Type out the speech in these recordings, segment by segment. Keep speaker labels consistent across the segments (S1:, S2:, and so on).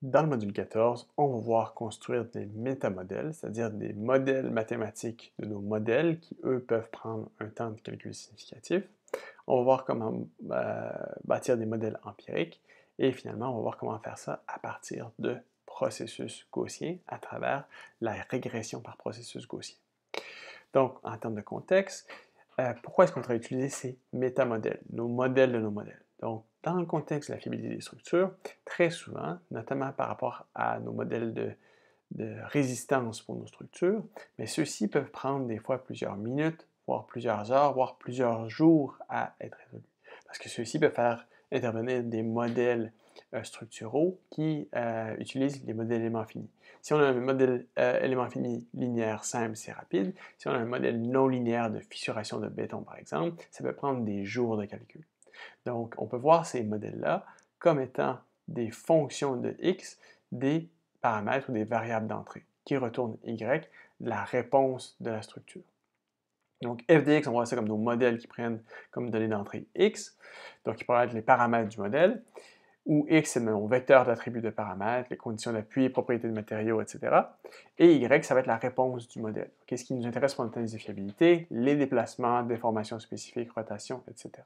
S1: Dans le module 14, on va voir construire des métamodèles, c'est-à-dire des modèles mathématiques de nos modèles qui, eux, peuvent prendre un temps de calcul significatif. On va voir comment bâtir des modèles empiriques et finalement, on va voir comment faire ça à partir de processus gaussiens à travers la régression par processus gaussien. Donc, en termes de contexte, pourquoi est-ce qu'on devrait utiliser ces métamodèles, nos modèles de nos modèles? Donc, dans le contexte de la fiabilité des structures, très souvent, notamment par rapport à nos modèles de résistance pour nos structures, mais ceux-ci peuvent prendre des fois plusieurs minutes, voire plusieurs heures, voire plusieurs jours à être résolus. Parce que ceux-ci peuvent faire intervenir des modèles structuraux qui utilisent les modèles éléments finis. Si on a un modèle élément fini linéaire simple, c'est rapide. Si on a un modèle non linéaire de fissuration de béton, par exemple, ça peut prendre des jours de calcul. Donc, on peut voir ces modèles-là comme étant des fonctions de x, des paramètres ou des variables d'entrée, qui retournent y, la réponse de la structure. Donc, f de x, on voit ça comme nos modèles qui prennent comme données d'entrée x, donc qui pourraient être les paramètres du modèle, où x, c'est mon vecteur d'attributs de paramètres, les conditions d'appui, propriétés de matériaux, etc. Et y, ça va être la réponse du modèle. Ce qui nous intéresse pour notre analyse de fiabilité, les déplacements, déformations spécifiques, rotation, etc.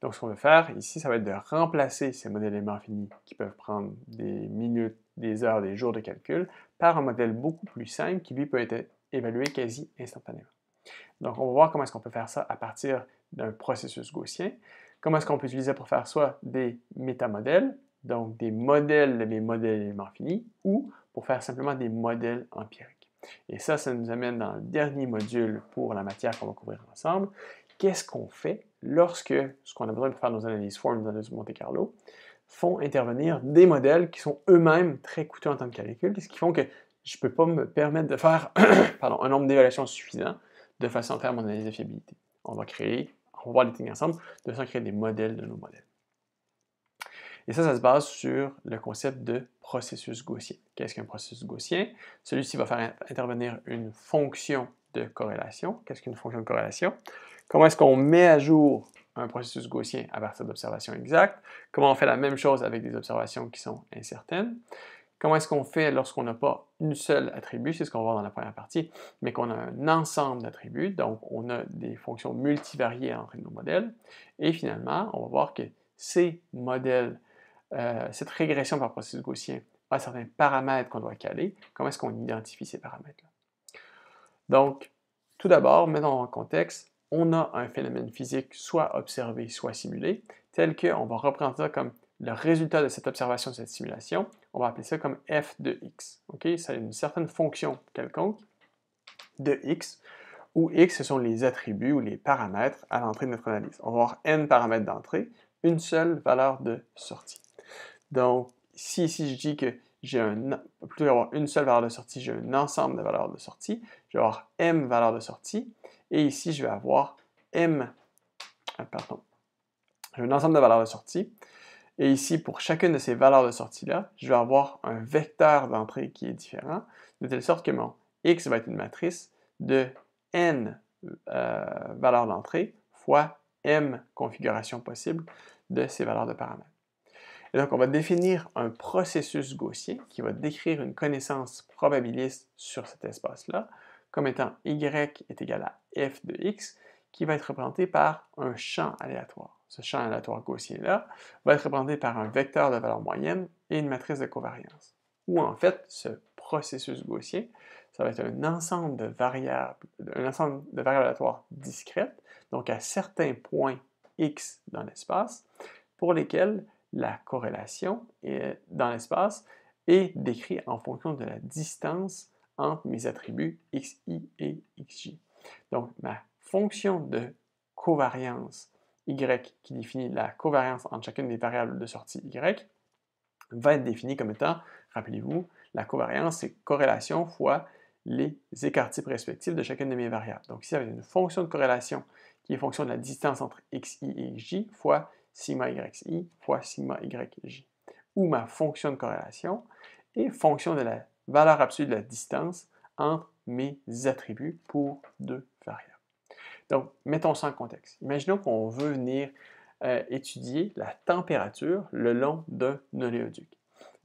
S1: Donc, ce qu'on veut faire ici, ça va être de remplacer ces modèles éléments finis qui peuvent prendre des minutes, des heures, des jours de calcul par un modèle beaucoup plus simple qui, lui, peut être évalué quasi instantanément. Donc, on va voir comment est-ce qu'on peut faire ça à partir d'un processus gaussien. Comment est-ce qu'on peut utiliser pour faire soit des métamodèles, donc des modèles de mes modèles éléments finis, ou pour faire simplement des modèles empiriques. Et ça nous amène dans le dernier module pour la matière qu'on va couvrir ensemble. Qu'est-ce qu'on fait lorsque ce qu'on a besoin pour faire nos analyses formes, nos analyses de Monte-Carlo, font intervenir des modèles qui sont eux-mêmes très coûteux en temps de calcul, ce qui font que je ne peux pas me permettre de faire un nombre d'évaluations suffisant de façon à faire mon analyse de fiabilité. On va voir les techniques ensemble, de façon à créer des modèles de nos modèles. Et ça se base sur le concept de processus gaussien. Qu'est-ce qu'un processus gaussien? Celui-ci va faire intervenir une fonction de corrélation. Qu'est-ce qu'une fonction de corrélation? Comment est-ce qu'on met à jour un processus gaussien à partir d'observations exactes? Comment on fait la même chose avec des observations qui sont incertaines? Comment est-ce qu'on fait lorsqu'on n'a pas une seule attribut, c'est ce qu'on va voir dans la première partie, mais qu'on a un ensemble d'attributs, donc on a des fonctions multivariées à l'entrée de nos modèles. Et finalement, on va voir que ces modèles, cette régression par processus gaussien a certains paramètres qu'on doit caler. Comment est-ce qu'on identifie ces paramètres-là? Donc, tout d'abord, mettons en contexte, on a un phénomène physique soit observé, soit simulé, tel qu'on va reprendre ça comme le résultat de cette observation, de cette simulation. On va appeler ça comme f de x. Okay? Ça a une certaine fonction quelconque de x, où x, ce sont les attributs ou les paramètres à l'entrée de notre analyse. On va avoir n paramètres d'entrée, une seule valeur de sortie. Donc, ici, je dis que plutôt qu'avoir une seule valeur de sortie, j'ai un ensemble de valeurs de sortie. Je vais avoir m valeurs de sortie. Et ici, je vais avoir j'ai un ensemble de valeurs de sortie. Et ici, pour chacune de ces valeurs de sortie-là, je vais avoir un vecteur d'entrée qui est différent, de telle sorte que mon x va être une matrice de n valeurs d'entrée fois m configurations possibles de ces valeurs de paramètres. Et donc, on va définir un processus gaussien qui va décrire une connaissance probabiliste sur cet espace-là, comme étant y est égal à f de x, qui va être représenté par un champ aléatoire. Ce champ aléatoire gaussien-là va être représenté par un vecteur de valeur moyenne et une matrice de covariance. Ou en fait, ce processus gaussien, ça va être un ensemble de variables aléatoires discrètes, donc à certains points x dans l'espace, pour lesquels la corrélation dans l'espace est décrite en fonction de la distance entre mes attributs xi et xj. Donc, ma fonction de covariance y, qui définit la covariance entre chacune des variables de sortie y, va être définie comme étant, rappelez-vous, la covariance, c'est corrélation fois les écart-types respectifs de chacune de mes variables. Donc ici, avec une fonction de corrélation qui est fonction de la distance entre xi et xj fois sigma yxi fois sigma yj, où ma fonction de corrélation est fonction de la valeur absolue de la distance entre mes attributs pour deux variables. Donc, mettons ça en contexte. Imaginons qu'on veut venir étudier la température le long d'un oléoduc.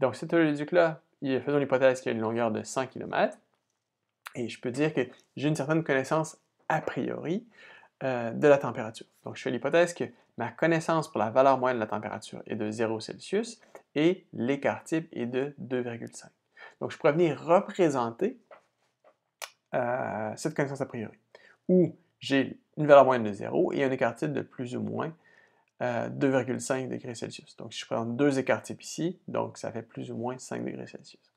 S1: Donc, cet oléoduc-là, faisons l'hypothèse qu'il y a une longueur de 100 km, et je peux dire que j'ai une certaine connaissance a priori de la température. Donc, je fais l'hypothèse que ma connaissance pour la valeur moyenne de la température est de 0 Celsius et l'écart type est de 2,5. Donc, je pourrais venir représenter cette connaissance a priori, où j'ai une valeur moyenne de 0 et un écart type de plus ou moins 2,5 degrés Celsius. Donc, si je prends deux écarts types ici, donc ça fait plus ou moins 5 degrés Celsius.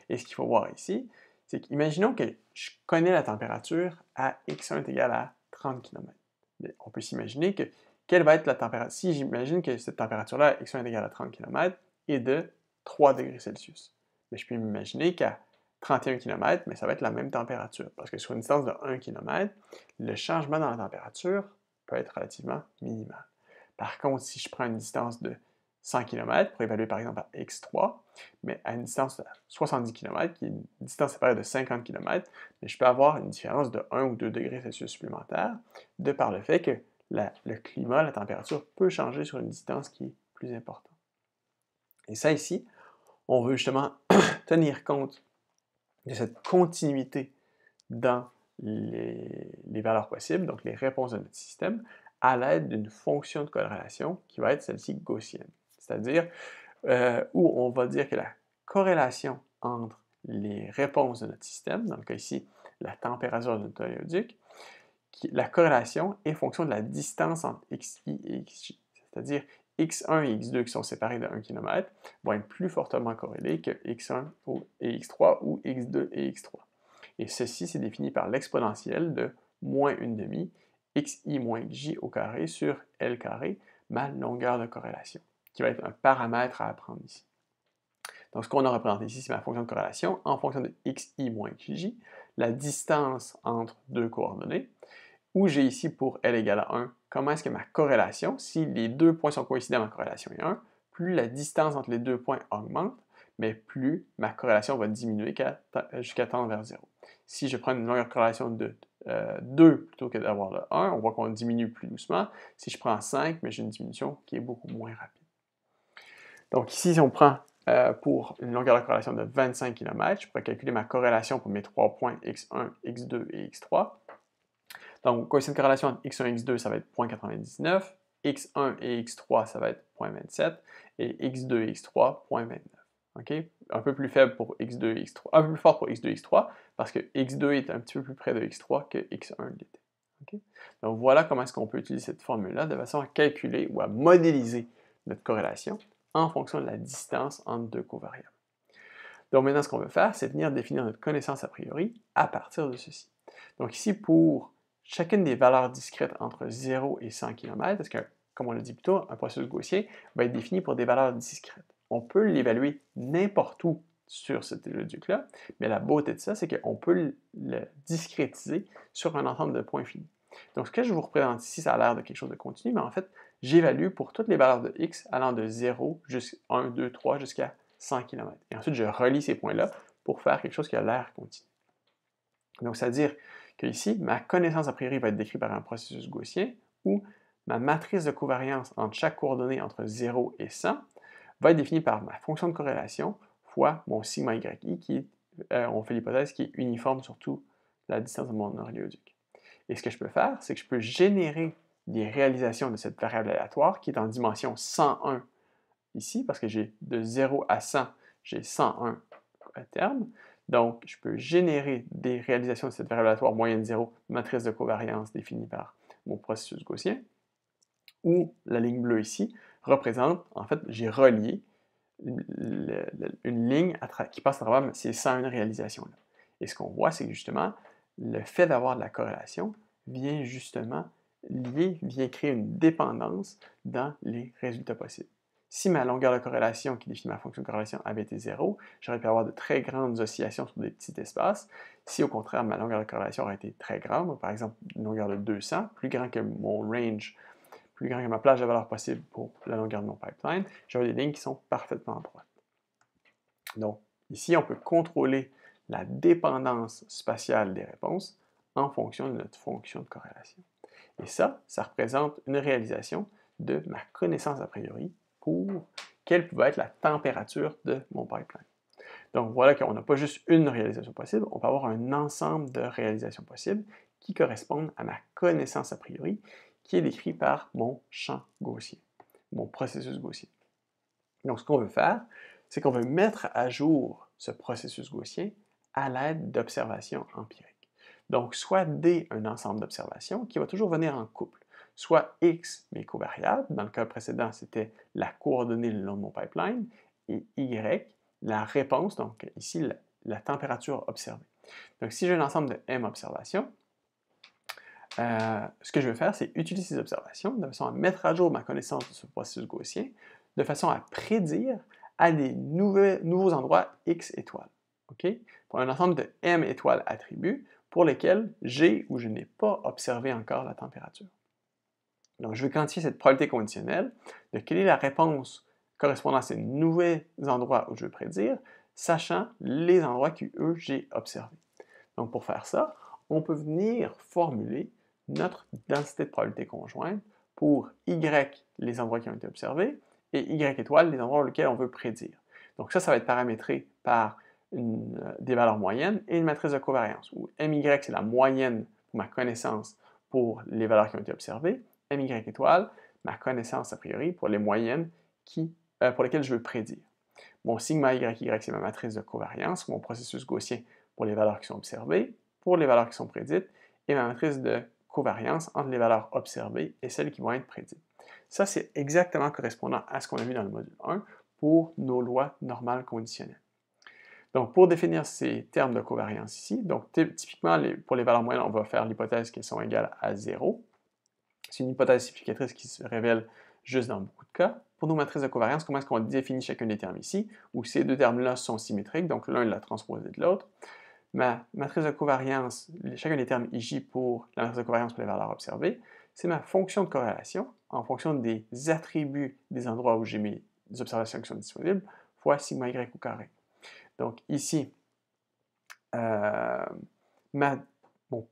S1: Et ce qu'il faut voir ici, c'est qu'imaginons que je connais la température à x1 est égal à 30 km. Mais on peut s'imaginer que quelle va être la température, si j'imagine que cette température-là, x1 est égal à 30 km, est de 3 degrés Celsius. Mais je peux m'imaginer qu'à 31 km, mais ça va être la même température, parce que sur une distance de 1 km, le changement dans la température peut être relativement minimal. Par contre, si je prends une distance de 100 km pour évaluer par exemple à x3, mais à une distance de 70 km, qui est une distance séparée de 50 km, mais je peux avoir une différence de 1 ou 2 degrés Celsius supplémentaires, de par le fait que le climat, la température peut changer sur une distance qui est plus importante. Et ça ici, on veut justement tenir compte de cette continuité dans les valeurs possibles, donc les réponses de notre système, à l'aide d'une fonction de corrélation qui va être celle-ci gaussienne. C'est-à-dire où on va dire que la corrélation entre les réponses de notre système, dans le cas ici, la température de notre oléoduc, la corrélation est fonction de la distance entre xi et xj. C'est-à-dire x1 et x2 qui sont séparés de 1 km vont être plus fortement corrélés que x1 et x3 ou x2 et x3. Et ceci, c'est défini par l'exponentielle de moins 1/2 xi moins xj au carré sur L carré, ma longueur de corrélation, qui va être un paramètre à apprendre ici. Donc, ce qu'on a représenté ici, c'est ma fonction de corrélation en fonction de xi moins xj, la distance entre deux coordonnées, où j'ai ici pour L égale à 1, comment est-ce que ma corrélation, si les deux points sont coïncidents, ma corrélation est 1, plus la distance entre les deux points augmente, mais plus ma corrélation va diminuer jusqu'à tendre vers 0. Si je prends une longueur de corrélation de 2 plutôt que d'avoir le 1, on voit qu'on diminue plus doucement. Si je prends 5, mais j'ai une diminution qui est beaucoup moins rapide. Donc ici, si on prend pour une longueur de corrélation de 25 km, je pourrais calculer ma corrélation pour mes trois points x1, x2 et x3. Donc, coefficient de corrélation entre x1 et x2, ça va être 0,99, x1 et x3, ça va être 0,27, et x2 et x3, 0,29. Okay? Un peu plus faible pour x2 et x3, un peu plus fort pour x2 et x3, parce que x2 est un petit peu plus près de x3 que x1 l'était. Okay? Donc, voilà comment est-ce qu'on peut utiliser cette formule-là de façon à calculer ou à modéliser notre corrélation en fonction de la distance entre deux covariables. Donc, maintenant, ce qu'on veut faire, c'est venir définir notre connaissance a priori à partir de ceci. Donc, ici, pour chacune des valeurs discrètes entre 0 et 100 km, parce que, comme on l'a dit plus tôt, un processus gaussien va être défini pour des valeurs discrètes. On peut l'évaluer n'importe où sur cet oléoduc-là, mais la beauté de ça, c'est qu'on peut le discrétiser sur un ensemble de points finis. Donc, ce que je vous représente ici, ça a l'air de quelque chose de continu, mais en fait, j'évalue pour toutes les valeurs de x allant de 0 jusqu'à 1, 2, 3 jusqu'à 100 km. Et ensuite, je relie ces points-là pour faire quelque chose qui a l'air continu. Donc, c'est-à-dire qu'ici, ma connaissance a priori va être décrite par un processus gaussien où ma matrice de covariance entre chaque coordonnée entre 0 et 100 va être définie par ma fonction de corrélation fois mon sigma yi qui est, on fait l'hypothèse, qui est uniforme sur toute la distance de mon oléoduc. Et ce que je peux faire, c'est que je peux générer des réalisations de cette variable aléatoire qui est en dimension 101 ici, parce que j'ai de 0 à 100, j'ai 101 à terme. Donc, je peux générer des réalisations de cette variable aléatoire moyenne 0, matrice de covariance définie par mon processus gaussien, où la ligne bleue ici représente, en fait, j'ai relié une ligne qui passe à travers ces 101 réalisations-là. Et ce qu'on voit, c'est que justement, le fait d'avoir de la corrélation vient justement vient créer une dépendance dans les résultats possibles. Si ma longueur de corrélation qui définit ma fonction de corrélation avait été 0, j'aurais pu avoir de très grandes oscillations sur des petits espaces. Si au contraire, ma longueur de corrélation aurait été très grande, par exemple une longueur de 200, plus grand que mon range, plus grand que ma plage de valeur possible pour la longueur de mon pipeline, j'aurai des lignes qui sont parfaitement droites. Donc, ici, on peut contrôler la dépendance spatiale des réponses en fonction de notre fonction de corrélation. Et ça représente une réalisation de ma connaissance a priori pour quelle va être la température de mon pipeline. Donc voilà qu'on n'a pas juste une réalisation possible, on peut avoir un ensemble de réalisations possibles qui correspondent à ma connaissance a priori, qui est décrit par mon champ gaussien, mon processus gaussien. Donc ce qu'on veut faire, c'est qu'on veut mettre à jour ce processus gaussien à l'aide d'observations empiriques. Donc soit D, un ensemble d'observations qui va toujours venir en couple, soit X, mes covariables, dans le cas précédent, c'était la coordonnée le long de mon pipeline, et Y, la réponse, donc ici, la température observée. Donc si j'ai un ensemble de M observations, ce que je vais faire, c'est utiliser ces observations de façon à mettre à jour ma connaissance de ce processus gaussien, de façon à prédire à des nouveaux endroits X étoiles. Okay? Pour un ensemble de M étoiles attributs pour lesquels j'ai ou je n'ai pas observé encore la température. Donc, je vais quantifier cette probabilité conditionnelle de quelle est la réponse correspondant à ces nouveaux endroits où je veux prédire, sachant les endroits que, eux, j'ai observés. Donc, pour faire ça, on peut venir formuler notre densité de probabilité conjointe pour Y, les endroits qui ont été observés, et Y étoile, les endroits auxquels on veut prédire. Donc ça va être paramétré par des valeurs moyennes et une matrice de covariance, où MY, c'est la moyenne pour ma connaissance pour les valeurs qui ont été observées, MY étoile, ma connaissance a priori pour les moyennes pour lesquelles je veux prédire. Mon sigma YY, c'est ma matrice de covariance, mon processus gaussien pour les valeurs qui sont observées, pour les valeurs qui sont prédites, et ma matrice de covariance entre les valeurs observées et celles qui vont être prédites. Ça, c'est exactement correspondant à ce qu'on a vu dans le module 1 pour nos lois normales conditionnelles. Donc, pour définir ces termes de covariance ici, donc typiquement, pour les valeurs moyennes, on va faire l'hypothèse qu'elles sont égales à 0. C'est une hypothèse simplificatrice qui se révèle juste dans beaucoup de cas. Pour nos matrices de covariance, comment est-ce qu'on définit chacun des termes ici, où ces deux termes-là sont symétriques, donc l'un est la transposée de l'autre. Ma matrice de covariance, chacun des termes IJ pour la matrice de covariance pour les valeurs observées, c'est ma fonction de corrélation en fonction des attributs des endroits où j'ai mes observations qui sont disponibles, fois sigma y au carré. Donc ici, mon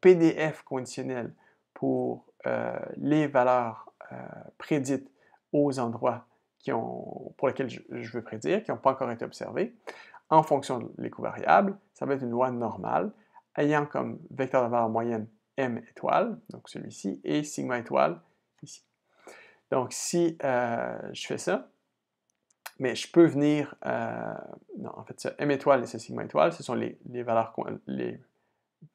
S1: PDF conditionnel pour les valeurs prédites aux endroits pour lesquels je veux prédire, qui n'ont pas encore été observés, en fonction des covariables, ça va être une loi normale, ayant comme vecteur de valeur moyenne M étoile, donc celui-ci, et sigma étoile ici. Donc si je fais ça, mais je peux venir, non, en fait, ce M étoile et ce sigma étoile, ce sont les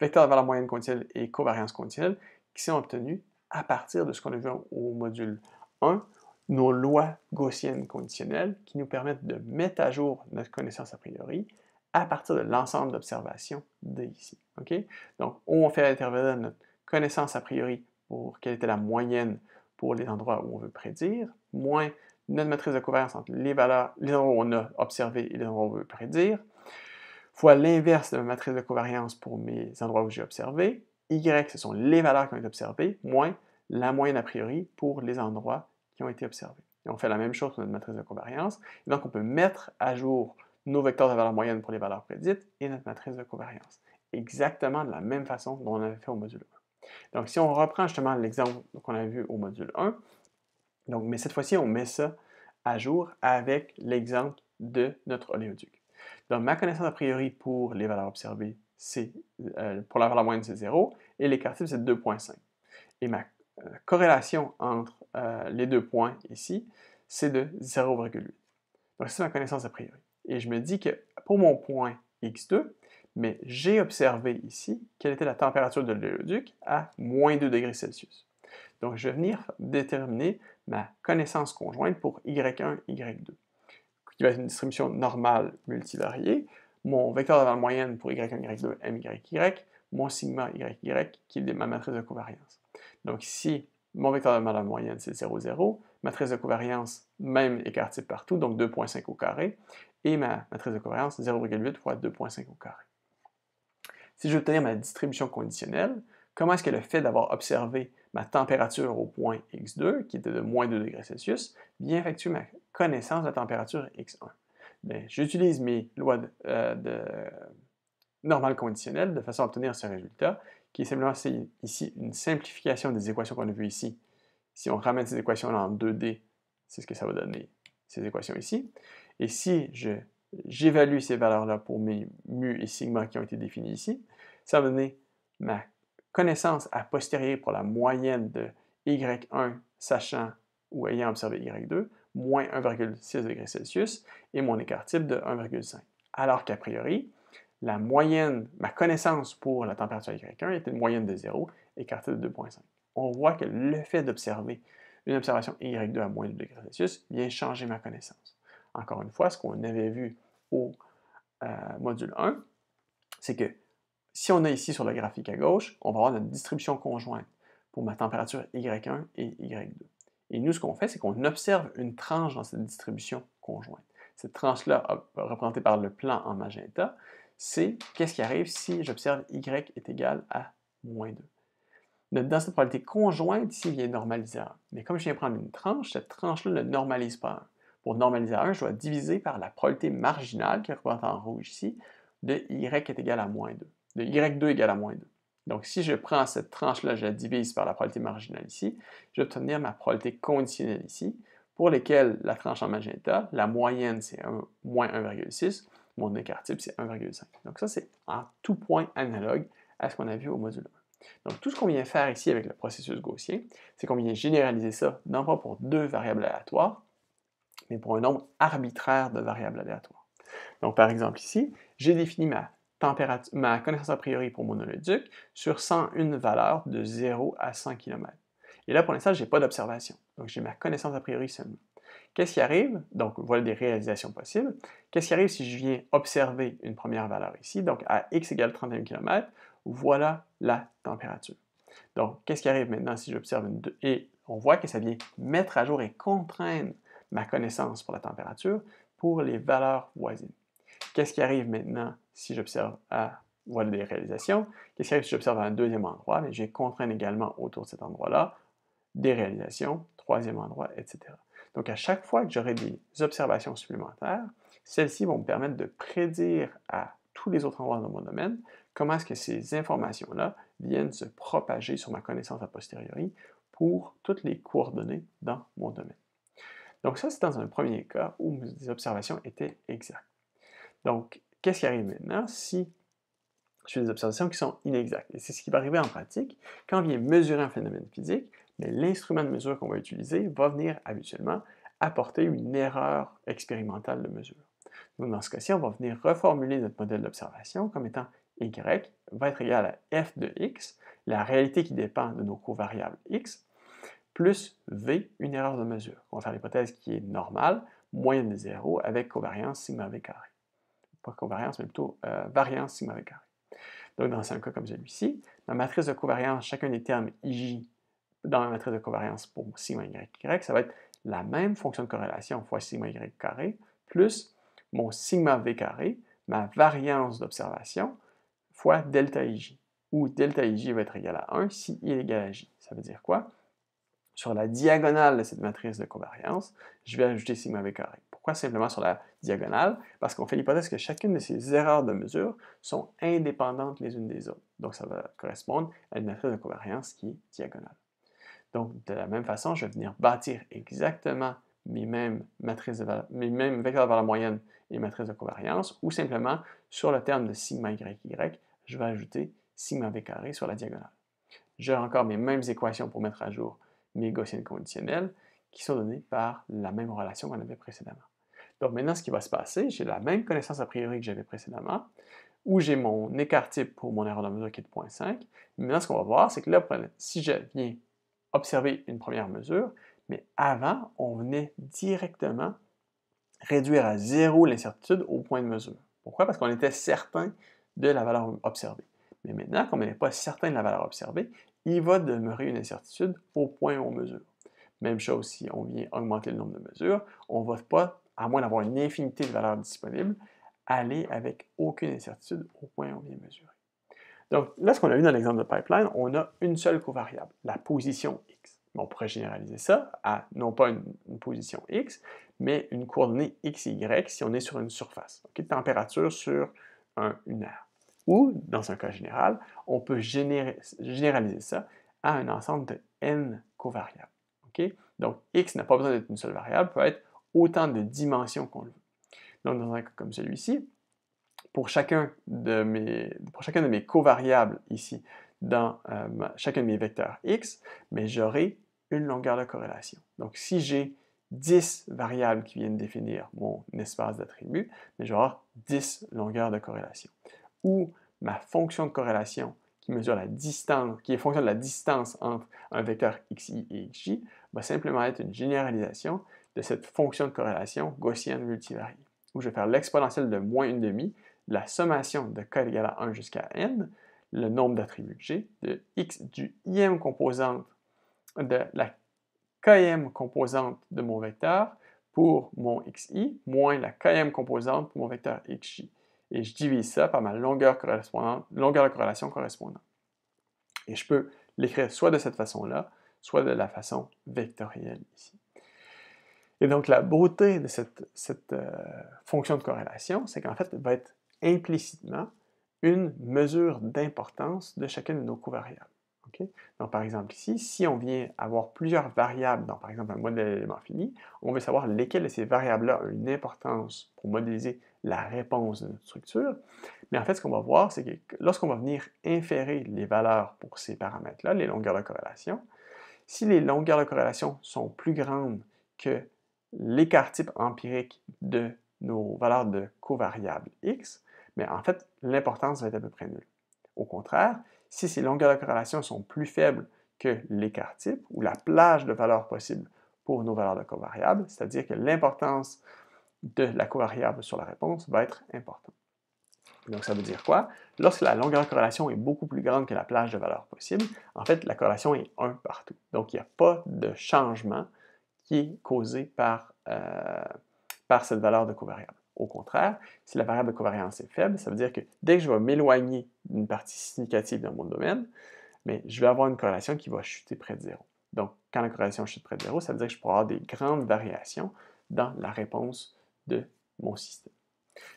S1: vecteurs de valeur moyenne conditionnelle et covariance conditionnelle qui sont obtenus à partir de ce qu'on a vu au module 1, nos lois gaussiennes conditionnelles qui nous permettent de mettre à jour notre connaissance a priori à partir de l'ensemble d'observations de ici. Okay? Donc, on fait intervenir notre connaissance a priori pour quelle était la moyenne pour les endroits où on veut prédire, moins notre matrice de covariance entre les endroits où on a observé et les endroits où on veut prédire, fois l'inverse de ma matrice de covariance pour mes endroits où j'ai observé. Y, ce sont les valeurs qui ont été observées, moins la moyenne a priori pour les endroits qui ont été observés. Et on fait la même chose pour notre matrice de covariance. Et donc, on peut mettre à jour nos vecteurs de valeur moyenne pour les valeurs prédites et notre matrice de covariance. Exactement de la même façon dont on avait fait au module 1. Donc, si on reprend justement l'exemple qu'on avait vu au module 1, donc, mais cette fois-ci, on met ça à jour avec l'exemple de notre oléoduc. Donc, ma connaissance a priori pour les valeurs observées, pour la valeur moyenne, c'est 0, et l'écart type, c'est 2,5. Et ma corrélation entre les deux points ici, c'est de 0,8. Donc, c'est ma connaissance a priori. Et je me dis que pour mon point x2, mais j'ai observé ici quelle était la température de l'oléoduc à moins 2 degrés Celsius. Donc, je vais venir déterminer ma connaissance conjointe pour y1, y2, qui va être une distribution normale multivariée, mon vecteur de valeur moyenne pour y1, y2, MYY, mon sigma YY, qui est ma matrice de covariance. Donc ici, mon vecteur de valeur moyenne, c'est 0, 0, matrice de covariance, même écart type partout, donc 2,5 au carré, et ma matrice de covariance, 0,8 fois 2,5 au carré. Si je veux obtenir ma distribution conditionnelle, comment est-ce que le fait d'avoir observé ma température au point x2, qui était de moins 2 degrés Celsius, vient effectuer ma connaissance de la température x1? Bien, j'utilise mes lois normales conditionnelles de façon à obtenir ce résultat, qui est simplement ici une simplification des équations qu'on a vues ici. Si on ramène ces équations-là en 2D, c'est ce que ça va donner ces équations ici. Et si j'évalue ces valeurs-là pour mes mu et sigma qui ont été définis ici, ça va donner ma connaissance a posteriori pour la moyenne de y1 sachant ou ayant observé y2, moins 1,6 degrés Celsius, et mon écart type de 1,5. Alors qu'a priori, la moyenne, ma connaissance pour la température y1 était une moyenne de 0, écart type de 2,5. On voit que le fait d'observer une observation y2 à moins de 2 degrés Celsius vient changer ma connaissance. Encore une fois, ce qu'on avait vu au module 1, c'est que si on a ici sur le graphique à gauche, on va avoir notre distribution conjointe pour ma température y1 et y2. Et nous, ce qu'on fait, c'est qu'on observe une tranche dans cette distribution conjointe. Cette tranche-là, représentée par le plan en magenta, c'est qu'est-ce qui arrive si j'observe y est égal à moins 2. Notre densité de probabilité conjointe ici vient normaliser à 1. Mais comme je viens prendre une tranche, cette tranche-là ne normalise pas à 1. Pour normaliser à 1, je dois diviser par la probabilité marginale, qui est représentée en rouge ici, de y est égal à moins 2. De y2 égale à moins 2. Donc, si je prends cette tranche-là, je la divise par la probabilité marginale ici, je vais obtenir ma probabilité conditionnelle ici, pour lesquelles la tranche en magenta, la moyenne c'est moins 1,6, mon écart type c'est 1,5. Donc ça, c'est en tout point analogue à ce qu'on a vu au module 1. Donc tout ce qu'on vient faire ici avec le processus gaussien, c'est qu'on vient généraliser ça, non pas pour deux variables aléatoires, mais pour un nombre arbitraire de variables aléatoires. Donc par exemple ici, j'ai défini ma connaissance a priori pour mon oléoduc sur 101 valeurs de 0 à 100 km. Et là, pour l'instant, je n'ai pas d'observation. Donc, j'ai ma connaissance a priori seulement. Qu'est-ce qui arrive? Donc, voilà des réalisations possibles. Qu'est-ce qui arrive si je viens observer une première valeur ici? Donc, à x égale 31 km, voilà la température. Donc, qu'est-ce qui arrive maintenant si j'observe une... Et on voit que ça vient mettre à jour et contraindre ma connaissance pour la température pour les valeurs voisines. Qu'est-ce qui arrive maintenant si j'observe à... Voilà des réalisations. Qu'est-ce qui arrive si j'observe à un deuxième endroit? Mais je vais contraindre également autour de cet endroit-là des réalisations, troisième endroit, etc. Donc, à chaque fois que j'aurai des observations supplémentaires, celles-ci vont me permettre de prédire à tous les autres endroits dans mon domaine comment est-ce que ces informations-là viennent se propager sur ma connaissance a posteriori pour toutes les coordonnées dans mon domaine. Donc ça, c'est dans un premier cas où mes observations étaient exactes. Donc, qu'est-ce qui arrive maintenant si je fais des observations qui sont inexactes? Et c'est ce qui va arriver en pratique quand on vient mesurer un phénomène physique, mais l'instrument de mesure qu'on va utiliser va venir habituellement apporter une erreur expérimentale de mesure. Donc dans ce cas-ci, on va venir reformuler notre modèle d'observation comme étant y va être égal à f de x, la réalité qui dépend de nos covariables x, plus v, une erreur de mesure. On va faire l'hypothèse qui est normale, moyenne de 0, avec covariance sigma v carré. Pas covariance, mais plutôt variance sigma v carré. Donc, dans un cas comme celui-ci, ma matrice de covariance, chacun des termes ij dans ma matrice de covariance pour sigma y, ça va être la même fonction de corrélation fois sigma y carré, plus mon sigma v carré, ma variance d'observation, fois delta ij, où delta ij va être égal à 1 si i est égal à j. Ça veut dire quoi? Sur la diagonale de cette matrice de covariance, je vais ajouter sigma v carré. Pourquoi simplement sur la diagonale? Parce qu'on fait l'hypothèse que chacune de ces erreurs de mesure sont indépendantes les unes des autres. Donc, ça va correspondre à une matrice de covariance qui est diagonale. Donc, de la même façon, je vais venir bâtir exactement mes mêmes vecteurs de valeur moyenne et matrices de covariance, ou simplement, sur le terme de sigma y, je vais ajouter sigma v carré sur la diagonale. J'ai encore mes mêmes équations pour mettre à jour mes gaussiennes conditionnelles qui sont données par la même relation qu'on avait précédemment. Donc maintenant, ce qui va se passer, j'ai la même connaissance a priori que j'avais précédemment, où j'ai mon écart type pour mon erreur de mesure qui est de 0,5. Maintenant, ce qu'on va voir, c'est que là, si je viens observer une première mesure, mais avant, on venait directement réduire à 0 l'incertitude au point de mesure. Pourquoi? Parce qu'on était certain de la valeur observée. Mais maintenant, comme on n'est pas certain de la valeur observée, il va demeurer une incertitude au point où on mesure. Même chose si on vient augmenter le nombre de mesures, on ne va pas, à moins d'avoir une infinité de valeurs disponibles, aller avec aucune incertitude au point où on vient mesurer. Donc là, ce qu'on a vu dans l'exemple de pipeline, on a une seule covariable, la position x. On pourrait généraliser ça à non pas une position x, mais une coordonnée x et y si on est sur une surface, température sur une aire. Ou, dans un cas général, on peut généraliser ça à un ensemble de n covariables. Donc, x n'a pas besoin d'être une seule variable, peut être autant de dimensions qu'on le veut. Donc, dans un cas comme celui-ci, pour chacun de mes covariables ici, dans chacun de mes vecteurs x, mais j'aurai une longueur de corrélation. Donc, si j'ai 10 variables qui viennent définir mon espace d'attributs, mais j'aurai 10 longueurs de corrélation. Ou ma fonction de corrélation qui mesure la distance, qui est fonction de la distance entre un vecteur xi et xj, va simplement être une généralisation de cette fonction de corrélation gaussienne multivariée, où je vais faire l'exponentielle de moins 1/2, la sommation de k égale à 1 jusqu'à n, le nombre d'attributs que j'ai, de x du ième composante, de la kème composante de mon vecteur pour mon xi, moins la kème composante pour mon vecteur xj. Et je divise ça par ma longueur de corrélation correspondante. Et je peux l'écrire soit de cette façon-là, soit de la façon vectorielle ici. Et donc, la beauté de cette fonction de corrélation, c'est qu'en fait, elle va être implicitement une mesure d'importance de chacune de nos covariables. Okay? Donc, par exemple ici, si on vient avoir plusieurs variables dans, par exemple, un modèle d'éléments finis, on veut savoir lesquelles de ces variables-là ont une importance pour modéliser la réponse de notre structure. Mais en fait, ce qu'on va voir, c'est que lorsqu'on va venir inférer les valeurs pour ces paramètres-là, les longueurs de corrélation, si les longueurs de corrélation sont plus grandes que l'écart type empirique de nos valeurs de covariables x, mais en fait, l'importance va être à peu près nulle. Au contraire, si ces longueurs de corrélation sont plus faibles que l'écart type, ou la plage de valeurs possibles pour nos valeurs de covariables, c'est-à-dire que l'importance de la covariable sur la réponse va être importante. Donc, ça veut dire quoi? Lorsque la longueur de corrélation est beaucoup plus grande que la plage de valeurs possibles, en fait, la corrélation est 1 partout. Donc, il n'y a pas de changement qui est causé par cette valeur de covariable. Au contraire, si la variable de covariance est faible, ça veut dire que dès que je vais m'éloigner d'une partie significative dans mon domaine, mais je vais avoir une corrélation qui va chuter près de 0. Donc, quand la corrélation chute près de 0, ça veut dire que je pourrais avoir des grandes variations dans la réponse de mon système.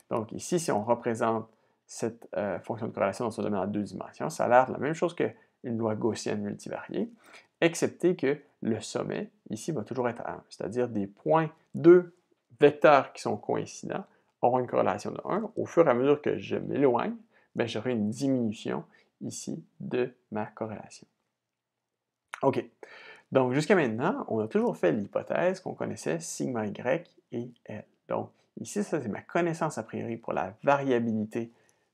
S1: Donc, ici, si on représente cette fonction de corrélation dans son domaine en 2 dimensions, ça a l'air de la même chose qu'une loi gaussienne multivariée, excepté que le sommet, ici, va toujours être à 1, c'est-à-dire des points, deux vecteurs qui sont coïncidents auront une corrélation de 1. Au fur et à mesure que je m'éloigne, j'aurai une diminution ici de ma corrélation. OK. Donc, jusqu'à maintenant, on a toujours fait l'hypothèse qu'on connaissait sigma y et L. Donc, ici, ça, c'est ma connaissance a priori pour la variabilité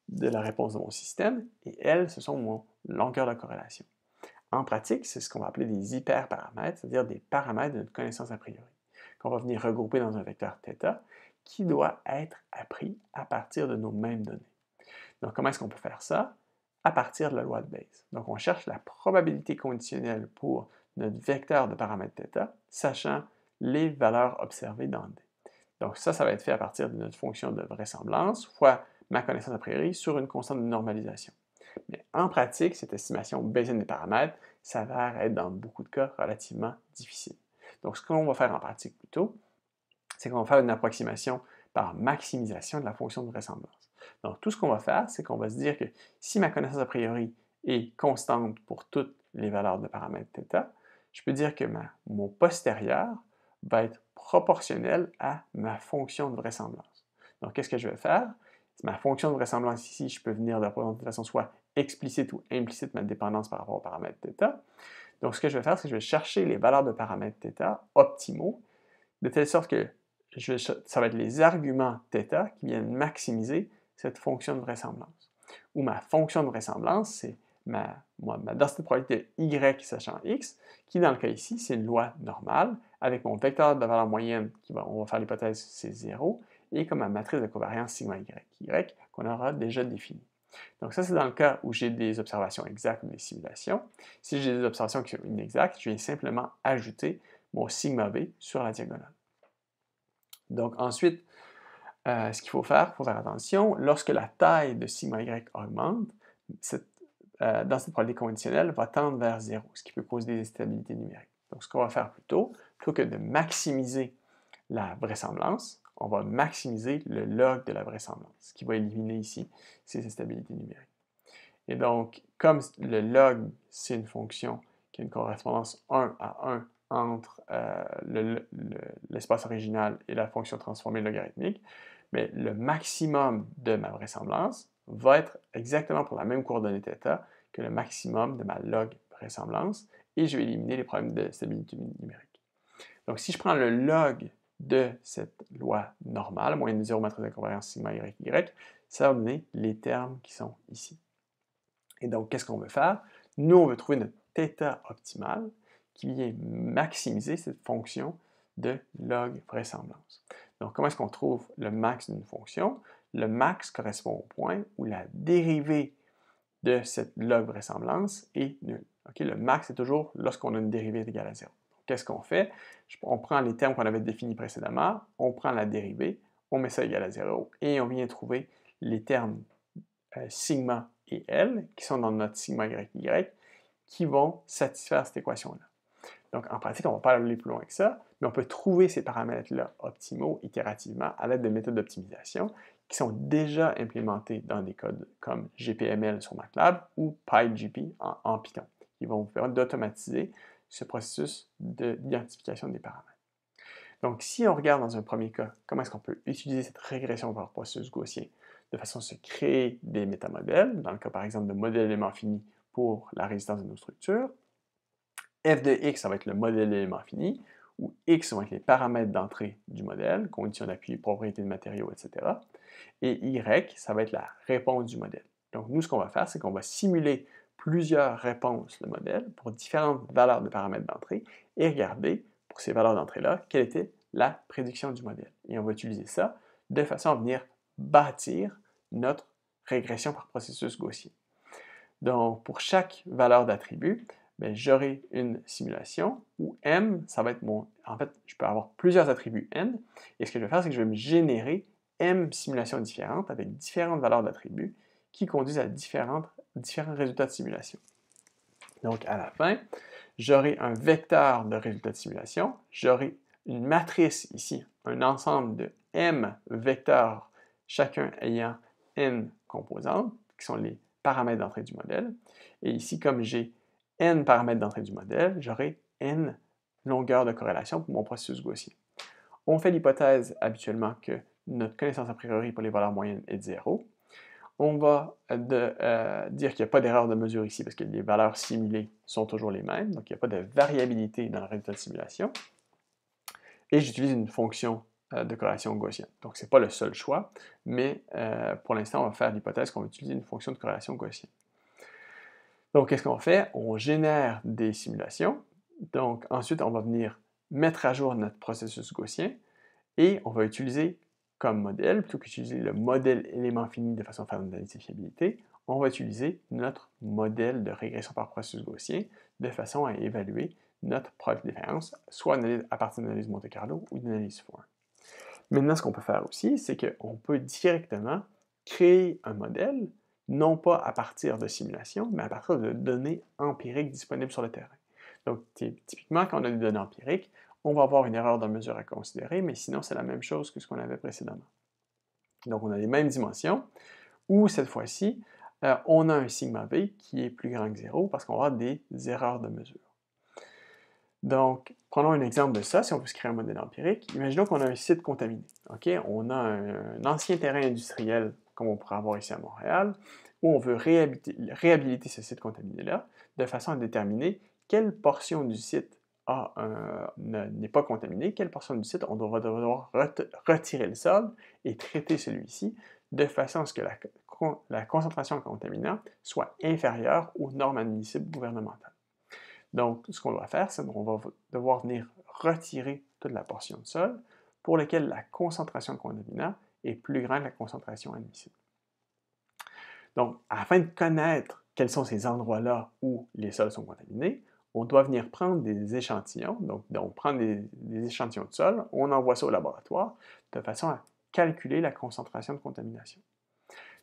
S1: de la réponse de mon système, et L, ce sont mon longueur de corrélation. En pratique, c'est ce qu'on va appeler des hyperparamètres, c'est-à-dire des paramètres de notre connaissance a priori, qu'on va venir regrouper dans un vecteur θ, qui doit être appris à partir de nos mêmes données. Donc, comment est-ce qu'on peut faire ça? À partir de la loi de Bayes. Donc, on cherche la probabilité conditionnelle pour notre vecteur de paramètres θ, sachant les valeurs observées dans D. Donc, ça va être fait à partir de notre fonction de vraisemblance fois ma connaissance a priori sur une constante de normalisation. Mais en pratique, cette estimation bayésienne des paramètres s'avère être dans beaucoup de cas relativement difficile. Donc, ce qu'on va faire en pratique plutôt, c'est qu'on va faire une approximation par maximisation de la fonction de vraisemblance. Donc, tout ce qu'on va faire, c'est qu'on va se dire que si ma connaissance a priori est constante pour toutes les valeurs de paramètres θ, je peux dire que mon postérieur va être proportionnel à ma fonction de vraisemblance. Donc, qu'est-ce que je vais faire? Ma fonction de vraisemblance ici, je peux venir de représenter de façon soit explicite ou implicite ma dépendance par rapport au paramètre θ. Donc, ce que je vais faire, c'est que je vais chercher les valeurs de paramètres θ optimaux, de telle sorte que ça va être les arguments θ qui viennent maximiser cette fonction de vraisemblance. Où ma fonction de vraisemblance, c'est ma densité de probabilité y sachant x, qui dans le cas ici, c'est une loi normale, avec mon vecteur de valeur moyenne, on va faire l'hypothèse c'est 0, et comme ma matrice de covariance sigma y qu'on aura déjà définie. Donc ça, c'est dans le cas où j'ai des observations exactes ou des simulations. Si j'ai des observations qui sont inexactes, je viens simplement ajouter mon sigma b sur la diagonale. Donc ensuite, ce qu'il faut faire attention, lorsque la taille de sigma y augmente, dans cette probabilité conditionnelle va tendre vers 0, ce qui peut causer des instabilités numériques. Donc ce qu'on va faire plutôt que de maximiser la vraisemblance, on va maximiser le log de la vraisemblance, ce qui va éliminer ici ces instabilités numériques. Et donc, comme le log, c'est une fonction qui a une correspondance 1 à 1 entre l'espace original et la fonction transformée logarithmique, mais le maximum de ma vraisemblance va être exactement pour la même coordonnée θ que le maximum de ma log vraisemblance, et je vais éliminer les problèmes de stabilité numérique. Donc, si je prends le log de cette loi normale, moyenne de 0 matrice de covariance sigma y, ça va donner les termes qui sont ici. Et donc, qu'est-ce qu'on veut faire? Nous, on veut trouver notre θ optimale qui vient maximiser cette fonction de log vraisemblance. Donc, comment est-ce qu'on trouve le max d'une fonction? Le max correspond au point où la dérivée de cette log vraisemblance est nulle. Okay? Le max est toujours lorsqu'on a une dérivée égale à 0. Qu'est-ce qu'on fait? On prend les termes qu'on avait définis précédemment, on prend la dérivée, on met ça égal à 0, et on vient trouver les termes sigma et L, qui sont dans notre sigma y, qui vont satisfaire cette équation-là. Donc, en pratique, on ne va pas aller plus loin que ça, mais on peut trouver ces paramètres-là optimaux itérativement à l'aide de méthodes d'optimisation qui sont déjà implémentées dans des codes comme GPML sur MATLAB ou PyGP en Python, qui vont vous permettre d'automatiser ce processus d'identification des paramètres. Donc, si on regarde dans un premier cas, comment est-ce qu'on peut utiliser cette régression par processus gaussien de façon à se créer des métamodèles, dans le cas par exemple de modèle élément fini pour la résistance de nos structures, f de x, ça va être le modèle élément fini, où x vont être les paramètres d'entrée du modèle, conditions d'appui, propriétés de matériaux, etc. Et y, ça va être la réponse du modèle. Donc nous, ce qu'on va faire, c'est qu'on va simuler plusieurs réponses de modèle pour différentes valeurs de paramètres d'entrée et regarder, pour ces valeurs d'entrée-là, quelle était la prédiction du modèle. Et on va utiliser ça de façon à venir bâtir notre régression par processus gaussien. Donc, pour chaque valeur d'attribut, j'aurai une simulation où M, ça va être mon... En fait, je peux avoir plusieurs attributs N, et ce que je vais faire, c'est que je vais me générer M simulations différentes avec différentes valeurs d'attributs qui conduisent à différents résultats de simulation. Donc, à la fin, j'aurai un vecteur de résultats de simulation, j'aurai une matrice ici, un ensemble de M vecteurs, chacun ayant N composantes, qui sont les paramètres d'entrée du modèle. Et ici, comme j'ai N paramètres d'entrée du modèle, j'aurai N longueurs de corrélation pour mon processus gaussien. On fait l'hypothèse habituellement que notre connaissance a priori pour les valeurs moyennes est de 0. On va dire qu'il n'y a pas d'erreur de mesure ici parce que les valeurs simulées sont toujours les mêmes, donc il n'y a pas de variabilité dans le résultat de simulation. Et j'utilise une fonction de corrélation gaussienne. Donc ce n'est pas le seul choix, mais pour l'instant, on va faire l'hypothèse qu'on va utiliser une fonction de corrélation gaussienne. Donc qu'est-ce qu'on fait? On génère des simulations. Donc ensuite, on va venir mettre à jour notre processus gaussien et on va utiliser comme modèle, plutôt qu'utiliser le modèle élément fini de façon à faire une analyse de fiabilité, on va utiliser notre modèle de régression par processus gaussien de façon à évaluer notre probabilité de défaillance, soit à partir d'une analyse Monte-Carlo ou d'une analyse Form. Maintenant, ce qu'on peut faire aussi, c'est qu'on peut directement créer un modèle, non pas à partir de simulations, mais à partir de données empiriques disponibles sur le terrain. Donc, typiquement, quand on a des données empiriques, on va avoir une erreur de mesure à considérer, mais sinon, c'est la même chose que ce qu'on avait précédemment. Donc, on a les mêmes dimensions, où cette fois-ci, on a un sigma v qui est plus grand que 0 parce qu'on va avoir des erreurs de mesure. Donc, prenons un exemple de ça, si on veut se créer un modèle empirique. Imaginons qu'on a un site contaminé. Okay? On a un ancien terrain industriel, comme on pourrait avoir ici à Montréal, où on veut réhabiliter ce site contaminé-là, de façon à déterminer quelle portion du site n'est pas contaminée, quelle portion du site on va devoir retirer le sol et traiter celui-ci, de façon à ce que la concentration de contaminants soit inférieure aux normes admissibles gouvernementales. Donc, ce qu'on doit faire, c'est qu'on va devoir venir retirer toute la portion de sol pour laquelle la concentration de contaminants est plus grande que la concentration admissible. Donc, afin de connaître quels sont ces endroits-là où les sols sont contaminés, on doit venir prendre des échantillons, donc on prend des échantillons de sol, on envoie ça au laboratoire de façon à calculer la concentration de contamination.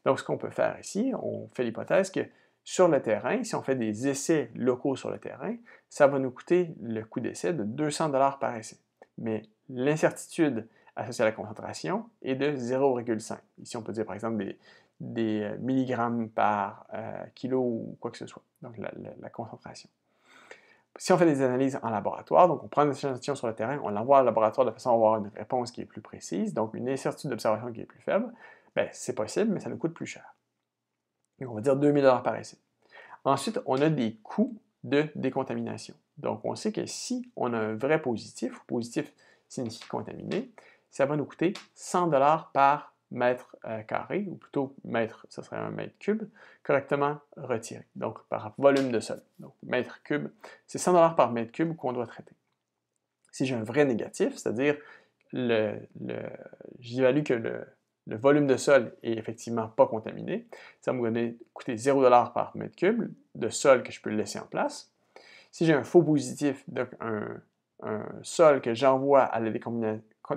S1: Donc, ce qu'on peut faire ici, on fait l'hypothèse que sur le terrain, si on fait des essais locaux sur le terrain, ça va nous coûter le coût d'essai de 200 $ par essai. Mais l'incertitude associée à la concentration est de 0,5. Ici, on peut dire par exemple des milligrammes par kilo ou quoi que ce soit, donc la concentration. si on fait des analyses en laboratoire, donc on prend une échantillon sur le terrain, on l'envoie au laboratoire de façon à avoir une réponse qui est plus précise, donc une incertitude d'observation qui est plus faible, bien, c'est possible, mais ça nous coûte plus cher. Donc, on va dire 2000 $ par essai. Ensuite, on a des coûts de décontamination. Donc, on sait que si on a un vrai positif, positif signifie contaminé, ça va nous coûter 100 $ par mètre carré, ou plutôt mètre, ce serait un mètre cube, correctement retiré, donc par volume de sol. Donc, mètre cube, c'est 100 $ par mètre cube qu'on doit traiter. Si j'ai un vrai négatif, c'est-à-dire j'évalue que le volume de sol est effectivement pas contaminé, ça va me coûter 0 $ par mètre cube de sol que je peux laisser en place. Si j'ai un faux positif, donc un sol que j'envoie à la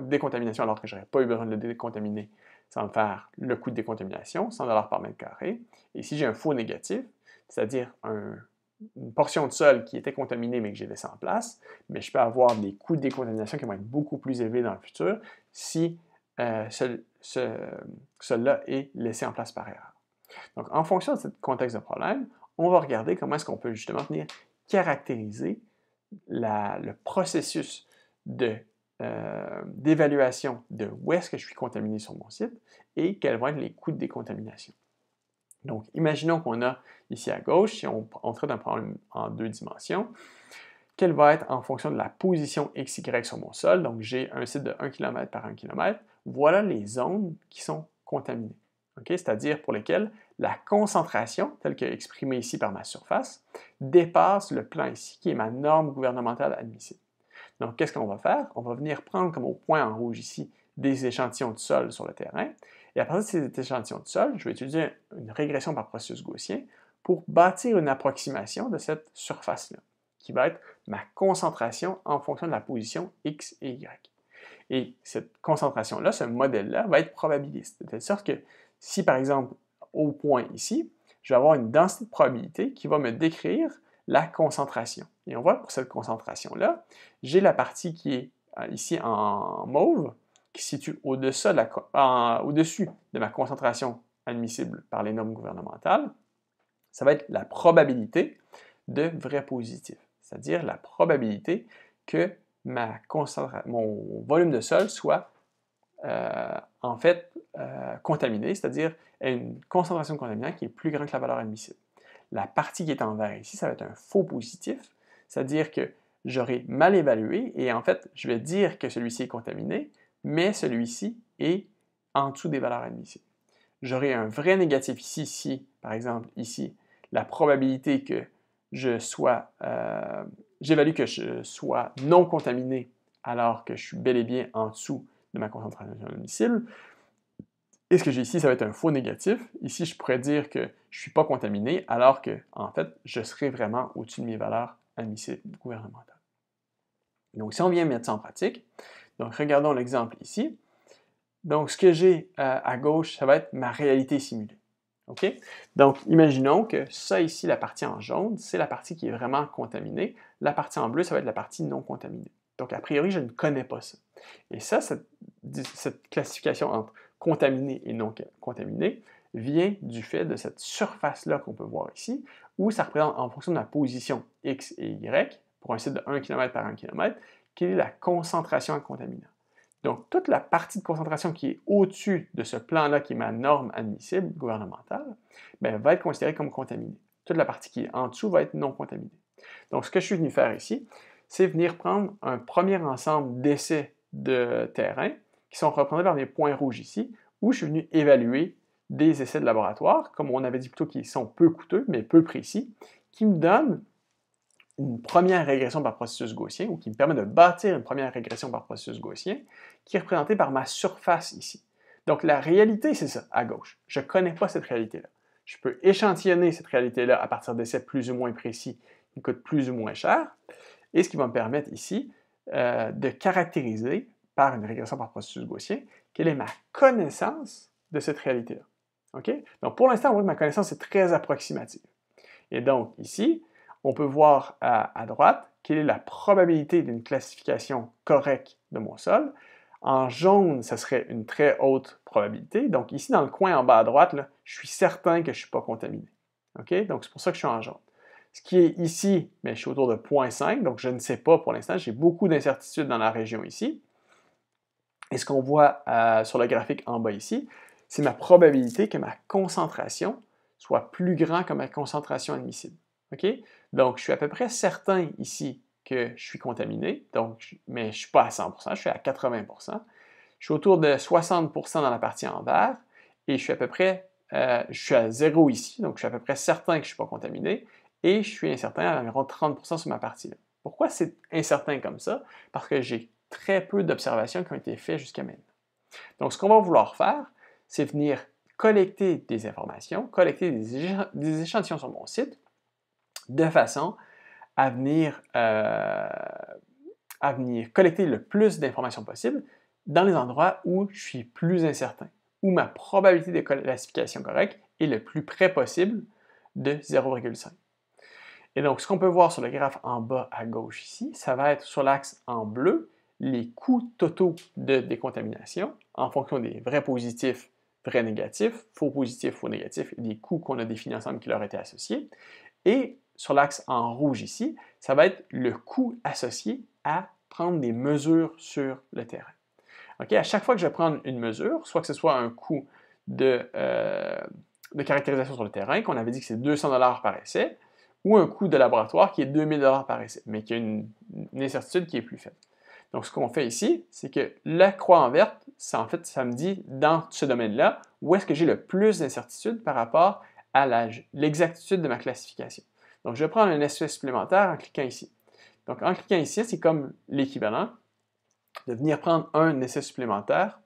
S1: décontamination alors que je n'aurais pas eu besoin de le décontaminer, ça va me faire le coût de décontamination, 100 $ par mètre carré. Et si j'ai un faux négatif, c'est-à-dire une portion de sol qui était contaminée mais que j'ai laissé en place, mais je peux avoir des coûts de décontamination qui vont être beaucoup plus élevés dans le futur si ce sol-là est laissé en place par erreur. Donc, en fonction de ce contexte de problème, on va regarder comment est-ce qu'on peut justement venir caractériser le processus d'évaluation de où est-ce que je suis contaminé sur mon site et quels vont être les coûts de décontamination. Donc, imaginons qu'on a ici à gauche, si on traite un problème en 2 dimensions, quelle va être en fonction de la position XY sur mon sol. Donc, j'ai un site de 1 km par 1 km. Voilà les zones qui sont contaminées. Okay? C'est-à-dire pour lesquelles la concentration, telle que exprimée ici par ma surface, dépasse le plan ici, qui est ma norme gouvernementale admissible. Donc, qu'est-ce qu'on va faire? On va venir prendre comme au point en rouge ici des échantillons de sol sur le terrain. Et à partir de ces échantillons de sol, je vais utiliser une régression par processus gaussien pour bâtir une approximation de cette surface-là, qui va être ma concentration en fonction de la position X et Y. Et cette concentration-là, ce modèle-là, va être probabiliste. De telle sorte que si, par exemple, au point ici, je vais avoir une densité de probabilité qui va me décrire la concentration. Et on voit que pour cette concentration-là, j'ai la partie qui est ici en mauve, qui se situe au-dessus de ma concentration admissible par les normes gouvernementales. Ça va être la probabilité de vrai positif, c'est-à-dire la probabilité que mon volume de sol soit en fait contaminé, c'est-à-dire une concentration de contaminant qui est plus grande que la valeur admissible. La partie qui est en vert ici, ça va être un faux positif, c'est-à-dire que j'aurai mal évalué et en fait, je vais dire que celui-ci est contaminé, mais celui-ci est en dessous des valeurs admissibles. J'aurai un vrai négatif ici, par exemple, ici, la probabilité que j'évalue que je sois non contaminé alors que je suis bel et bien en dessous de ma concentration admissible. Et ce que j'ai ici, ça va être un faux négatif. Ici, je pourrais dire que je ne suis pas contaminé alors que, en fait, je serai vraiment au-dessus de mes valeurs admissibles gouvernementales. Donc, si on vient mettre ça en pratique, donc regardons l'exemple ici. Donc, ce que j'ai à gauche, ça va être ma réalité simulée. OK? Donc, imaginons que ça ici, la partie en jaune, c'est la partie qui est vraiment contaminée. La partie en bleu, ça va être la partie non contaminée. Donc, a priori, je ne connais pas ça. Et ça, cette classification entre contaminé et non contaminé vient du fait de cette surface-là qu'on peut voir ici, où ça représente en fonction de la position X et Y, pour un site de 1 km par 1 km, quelle est la concentration en contaminant. Donc, toute la partie de concentration qui est au-dessus de ce plan-là, qui est ma norme admissible gouvernementale, bien, va être considérée comme contaminée. Toute la partie qui est en dessous va être non contaminée. Donc, ce que je suis venu faire ici, c'est venir prendre un premier ensemble d'essais de terrain qui sont représentés par les points rouges ici, où je suis venu évaluer des essais de laboratoire, comme on avait dit plutôt qu'ils sont peu coûteux, mais peu précis, qui me donnent une première régression par processus gaussien, ou qui me permet de bâtir une première régression par processus gaussien, qui est représentée par ma surface ici. Donc la réalité, c'est ça, à gauche. Je ne connais pas cette réalité-là. Je peux échantillonner cette réalité-là à partir d'essais plus ou moins précis qui coûtent plus ou moins cher, et ce qui va me permettre ici de caractériser par une régression par processus gaussien quelle est ma connaissance de cette réalité-là. Okay? Donc pour l'instant, on voit que ma connaissance est très approximative. Et donc ici, on peut voir à droite quelle est la probabilité d'une classification correcte de mon sol. En jaune, ça serait une très haute probabilité. Donc ici, dans le coin en bas à droite, là, je suis certain que je ne suis pas contaminé. Okay? Donc c'est pour ça que je suis en jaune. Ce qui est ici, mais je suis autour de 0,5, donc je ne sais pas pour l'instant. J'ai beaucoup d'incertitudes dans la région ici. Et ce qu'on voit sur le graphique en bas ici, c'est ma probabilité que ma concentration soit plus grande que ma concentration admissible. OK? Donc, je suis à peu près certain ici que je suis contaminé, mais je ne suis pas à 100%, je suis à 80%. Je suis autour de 60% dans la partie en vert et je suis à peu près, je suis à 0 ici, donc je suis à peu près certain que je ne suis pas contaminé et je suis incertain à environ 30% sur ma partie-là. Pourquoi c'est incertain comme ça? Parce que j'ai très peu d'observations qui ont été faites jusqu'à maintenant. Donc, ce qu'on va vouloir faire, c'est venir collecter des informations, collecter des échantillons sur mon site, de façon à venir collecter le plus d'informations possible dans les endroits où je suis plus incertain, où ma probabilité de classification correcte est le plus près possible de 0,5. Et donc, ce qu'on peut voir sur le graphe en bas à gauche ici, ça va être sur l'axe en bleu, les coûts totaux de décontamination en fonction des vrais positifs, vrais négatifs, faux positifs, faux négatifs et des coûts qu'on a définis ensemble qui leur étaient associés. Et sur l'axe en rouge ici, ça va être le coût associé à prendre des mesures sur le terrain. Okay? À chaque fois que je vais prendre une mesure, soit que ce soit un coût de caractérisation sur le terrain, qu'on avait dit que c'est 200 $ par essai, ou un coût de laboratoire qui est 2000 $ par essai, mais qui a une incertitude qui est plus faible. Donc, ce qu'on fait ici, c'est que la croix en verte, ça me dit, dans ce domaine-là, où est-ce que j'ai le plus d'incertitude par rapport à l'exactitude de ma classification. Donc, je vais prendre un essai supplémentaire en cliquant ici. Donc, en cliquant ici, c'est comme l'équivalent de venir prendre un essai supplémentaire.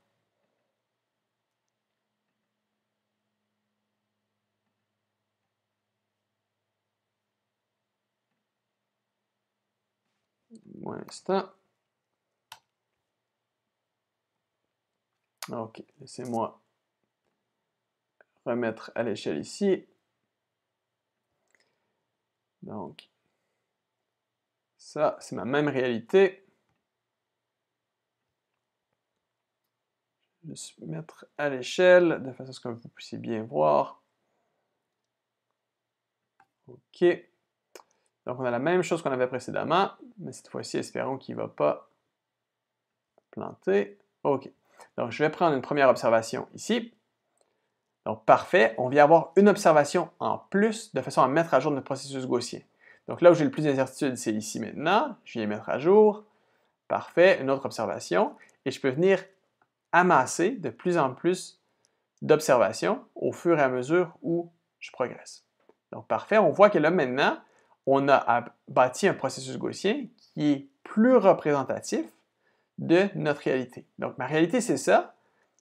S1: Un instant. OK, laissez-moi remettre à l'échelle ici. Donc, ça, c'est ma même réalité. Je vais juste mettre à l'échelle de façon à ce que vous puissiez bien voir. OK. Donc, on a la même chose qu'on avait précédemment, mais cette fois-ci, espérons qu'il ne va pas planter. OK. Donc, je vais prendre une première observation ici. Donc, parfait. On vient avoir une observation en plus de façon à mettre à jour notre processus gaussien. Donc, là où j'ai le plus d'incertitude, c'est ici maintenant. Je viens mettre à jour. Parfait. Une autre observation. Et je peux venir amasser de plus en plus d'observations au fur et à mesure où je progresse. Donc, parfait. On voit que là, maintenant, on a bâti un processus gaussien qui est plus représentatif de notre réalité. Donc, ma réalité, c'est ça.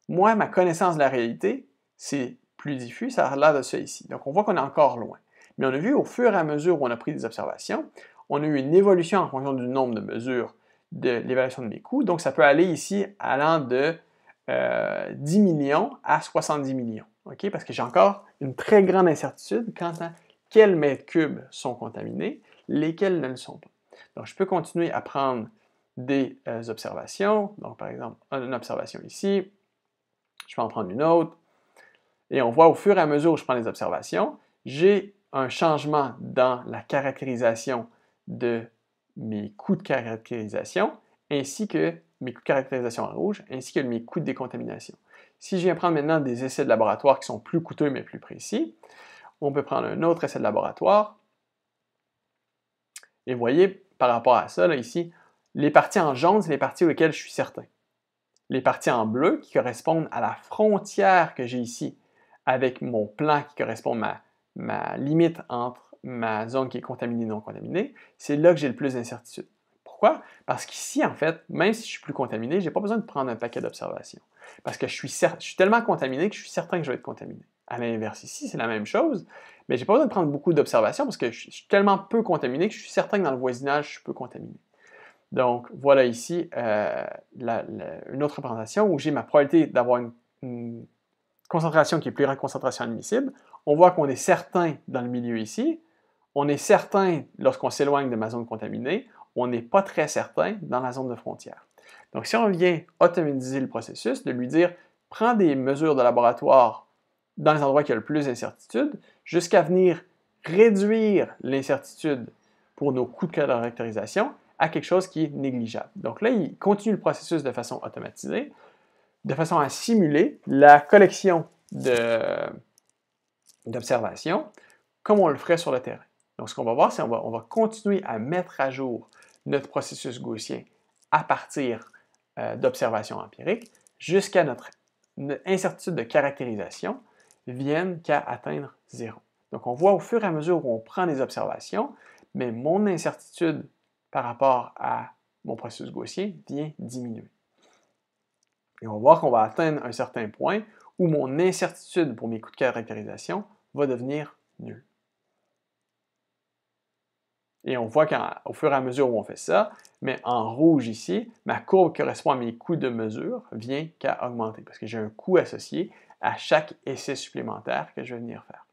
S1: Moi, ma connaissance de la réalité, c'est plus diffus, ça a l'air de ça ici. Donc, on voit qu'on est encore loin. Mais on a vu au fur et à mesure où on a pris des observations, on a eu une évolution en fonction du nombre de mesures de l'évaluation de mes coûts. Donc, ça peut aller ici allant de 10 millions à 70 millions. Okay? Parce que j'ai encore une très grande incertitude quant à quels mètres cubes sont contaminés, lesquels ne le sont pas. Donc, je peux continuer à prendre des observations. Donc, par exemple, une observation ici. Je peux en prendre une autre. Et on voit au fur et à mesure où je prends les observations, j'ai un changement dans la caractérisation de mes coûts de caractérisation, ainsi que mes coûts de caractérisation en rouge, ainsi que mes coûts de décontamination. Si je viens prendre maintenant des essais de laboratoire qui sont plus coûteux mais plus précis, on peut prendre un autre essai de laboratoire. Et vous voyez, par rapport à ça, là, ici, les parties en jaune, c'est les parties auxquelles je suis certain. Les parties en bleu, qui correspondent à la frontière que j'ai ici, avec mon plan qui correspond à ma limite entre ma zone qui est contaminée et non contaminée, c'est là que j'ai le plus d'incertitude. Pourquoi? Parce qu'ici, en fait, même si je suis plus contaminé, je n'ai pas besoin de prendre un paquet d'observations. Parce que je suis tellement contaminé que je suis certain que je vais être contaminé. À l'inverse, ici, c'est la même chose, mais je n'ai pas besoin de prendre beaucoup d'observations parce que je suis tellement peu contaminé que je suis certain que dans le voisinage, je suis peu contaminé. Donc, voilà ici une autre représentation où j'ai ma probabilité d'avoir une concentration qui est plus grande que la concentration admissible. On voit qu'on est certain dans le milieu ici. On est certain lorsqu'on s'éloigne de ma zone contaminée. On n'est pas très certain dans la zone de frontière. Donc, si on vient automatiser le processus, de lui dire « prends des mesures de laboratoire dans les endroits qui ont le plus d'incertitude » jusqu'à venir réduire l'incertitude pour nos coûts de caractérisation à quelque chose qui est négligeable. Donc là, il continue le processus de façon automatisée, de façon à simuler la collection d'observations comme on le ferait sur le terrain. Donc, ce qu'on va voir, c'est qu'on va continuer à mettre à jour notre processus gaussien à partir d'observations empiriques jusqu'à notre incertitude de caractérisation vienne qu'à atteindre 0. Donc, on voit au fur et à mesure où on prend des observations, mais mon incertitude par rapport à mon processus gaussien vient diminuer. Et on va voir qu'on va atteindre un certain point où mon incertitude pour mes coûts de caractérisation va devenir nulle. Et on voit qu'au fur et à mesure où on fait ça, mais en rouge ici, ma courbe qui correspond à mes coûts de mesure vient qu'à augmenter parce que j'ai un coût associé à chaque essai supplémentaire que je vais venir faire.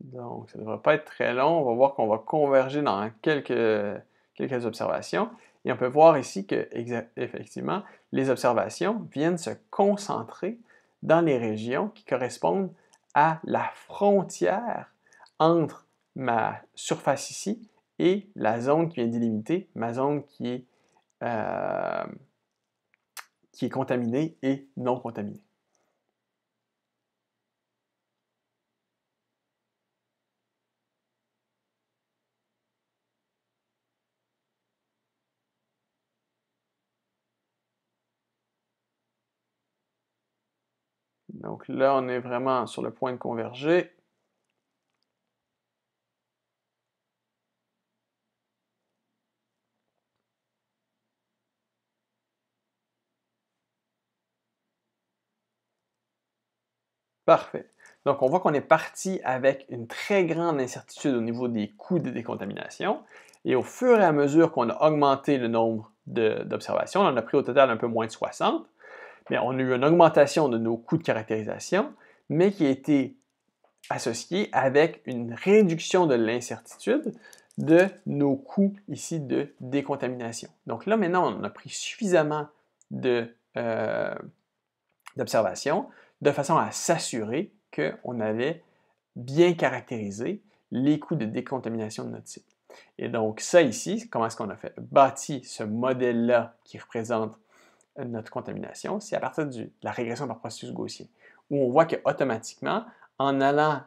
S1: Donc, ça ne devrait pas être très long. On va voir qu'on va converger dans quelques observations. Et on peut voir ici que, effectivement, les observations viennent se concentrer dans les régions qui correspondent à la frontière entre ma surface ici et la zone qui vient délimiter ma zone euh, qui est contaminée et non contaminée. Donc là, on est vraiment sur le point de converger. Parfait. Donc, on voit qu'on est parti avec une très grande incertitude au niveau des coûts de décontamination. Et au fur et à mesure qu'on a augmenté le nombre d'observations, on en a pris au total un peu moins de 60, mais on a eu une augmentation de nos coûts de caractérisation, mais qui a été associée avec une réduction de l'incertitude de nos coûts ici de décontamination. Donc là, maintenant, on a pris suffisamment d'observations de façon à s'assurer qu'on avait bien caractérisé les coûts de décontamination de notre site. Et donc ça ici, comment est-ce qu'on a fait? Bâti ce modèle-là qui représente notre contamination, c'est à partir de la régression par processus gaussien, où on voit qu'automatiquement, en allant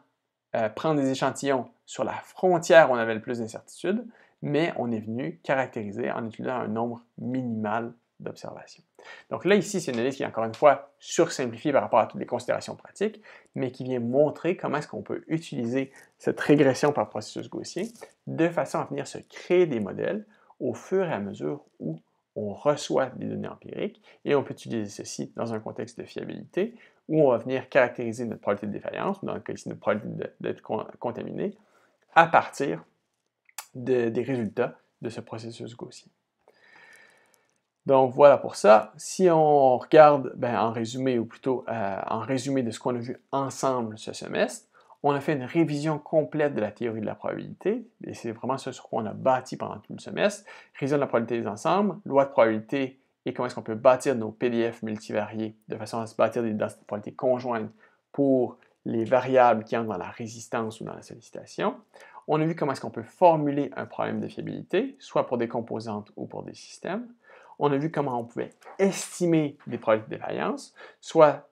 S1: prendre des échantillons sur la frontière où on avait le plus d'incertitude, mais on est venu caractériser en utilisant un nombre minimal d'observations. Donc là, ici, c'est une analyse qui est encore une fois sursimplifiée par rapport à toutes les considérations pratiques, mais qui vient montrer comment est-ce qu'on peut utiliser cette régression par processus gaussien de façon à venir se créer des modèles au fur et à mesure où on reçoit des données empiriques et on peut utiliser ceci dans un contexte de fiabilité où on va venir caractériser notre probabilité de défaillance, dans le cas ici, notre probabilité d'être contaminé, à partir des résultats de ce processus gaussien. Donc voilà pour ça. Si on regarde en résumé, ou plutôt en résumé de ce qu'on a vu ensemble ce semestre, on a fait une révision complète de la théorie de la probabilité, et c'est vraiment ce sur quoi on a bâti pendant tout le semestre. Révision de la probabilité des ensembles, loi de probabilité, et comment est-ce qu'on peut bâtir nos PDF multivariés de façon à se bâtir des densités de probabilité conjointes pour les variables qui entrent dans la résistance ou dans la sollicitation. On a vu comment est-ce qu'on peut formuler un problème de fiabilité, soit pour des composantes ou pour des systèmes. On a vu comment on pouvait estimer des probabilités de défaillance, soit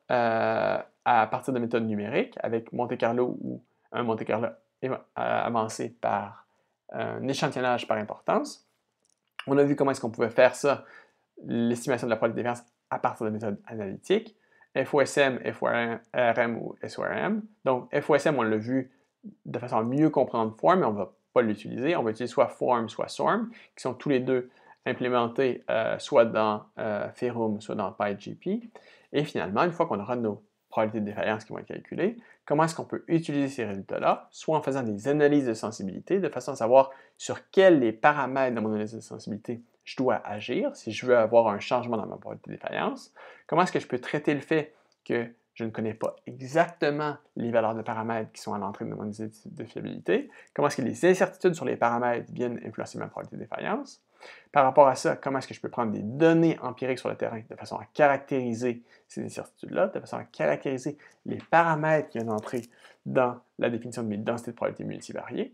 S1: à partir de méthodes numériques, avec Monte Carlo ou un Monte Carlo avancé par un échantillonnage par importance. On a vu comment est-ce qu'on pouvait faire ça, l'estimation de la probabilité de défaillance à partir de méthodes analytiques, FOSM, FORM ou SORM. Donc, FOSM, on l'a vu de façon à mieux comprendre form, mais on ne va pas l'utiliser. On va utiliser soit form, soit SORM, qui sont tous les deux implémentés soit dans Ferrum, soit dans PyGP. Et finalement, une fois qu'on aura nos probabilités de défaillance qui vont être calculées, comment est-ce qu'on peut utiliser ces résultats-là, soit en faisant des analyses de sensibilité, de façon à savoir sur quels les paramètres de mon analyse de sensibilité je dois agir si je veux avoir un changement dans ma probabilité de défaillance. Comment est-ce que je peux traiter le fait que je ne connais pas exactement les valeurs de paramètres qui sont à l'entrée de mon analyse de fiabilité, comment est-ce que les incertitudes sur les paramètres viennent influencer ma probabilité de défaillance. Par rapport à ça, comment est-ce que je peux prendre des données empiriques sur le terrain de façon à caractériser ces incertitudes-là, de façon à caractériser les paramètres qui viennent entrer dans la définition de mes densités de probabilité multivariées,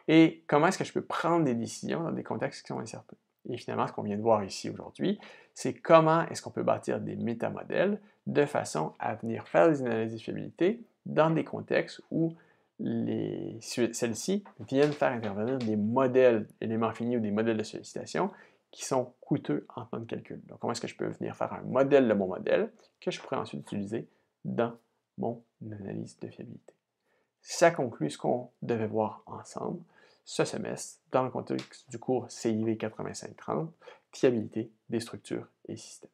S1: et comment est-ce que je peux prendre des décisions dans des contextes qui sont incertains. Et finalement, ce qu'on vient de voir ici aujourd'hui, c'est comment est-ce qu'on peut bâtir des métamodèles de façon à venir faire des analyses de fiabilité dans des contextes où celles-ci viennent faire intervenir des modèles éléments finis ou des modèles de sollicitation qui sont coûteux en temps de calcul. Donc, comment est-ce que je peux venir faire un modèle de mon modèle que je pourrais ensuite utiliser dans mon analyse de fiabilité. Ça conclut ce qu'on devait voir ensemble ce semestre dans le contexte du cours CIV 8530, fiabilité des structures et systèmes.